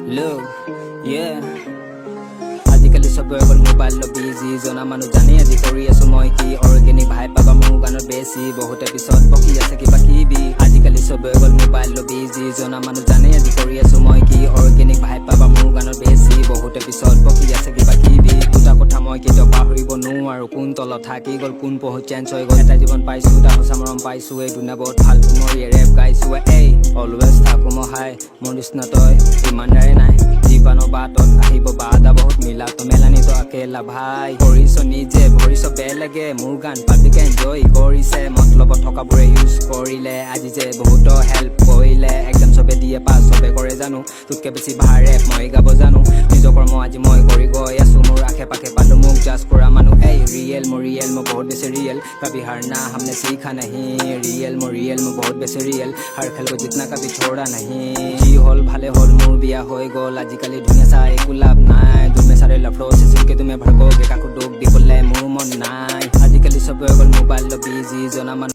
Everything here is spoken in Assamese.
Look, yeah. আজিকালি সবে গল মোবাইল বিজি জনা মানুহ জানে আজি কৰি আছো মই কি অৰ্গেনিক ভাই পাবা মোৰ গানৰ বেছি বহুতে পিছত বকি আছে কিবা কিবি আজিকালি সবে গল মোবাইল বিজি জনা মানুহ জানে আজি কৰি আছো মই কি অৰ্গেনিক ভাই পাবা মোৰ গানৰ বেছি বহুতে পিছত বকি আছে কিবা কিবি দুটা কথা মই কেতিয়াও পাহৰিব নোৱাৰো কোন তলত থাকি গল কোন পঢ়ি চেঞ্জ হৈ গল এটা জীৱন পাইছো এটা সঁচা মৰম পাইছো এই দুনিয়া বহুত ভাল মোৰ ৰেপ গাইছো এই অলৱেজ থাকো মই হাই মোৰ নিচিনা তই ইমানদাৰে নাই জীৱনৰ বাটত আহিব বাধা বহুত মিলা তো মেলানি তো अकेला ভাই কৰিছ নিজে ভৰিছ বেলেগে মোৰ গান পাব্লিক এনজয় কৰিছে মতলবত থকাবোৰে ইউজ কৰিলে আজি যে বহুত হেল্প কৰিলে একদম চবে দিয়ে পাছ চবে কৰে জানো তোতকে বেছি ভাল ৰেপ মই গাব জানো নিজৰ কৰ্ম আজি মই কৰি গৈ আছো মোৰ আশে পাশে পালো মোক জাজ কৰা মানুহ এই ৰিয়েল মই বহুত বেছি ৰিয়েল कभी हारना हमने सीखा नहीं रियल मैं बहुत बेसी रियल हर खेल को जितना कभी छोड़ा नहीं जी हल भाले हल मोर बिया हो गल आजिकाली दुनिया सा एक लाभ नाय दुमे सारे लफड़ो से सिलके तुम्हें भड़कोगे काको डोक दी बोले मोर मन नाय आजिकाली सब गल मोबाइल बिजी जना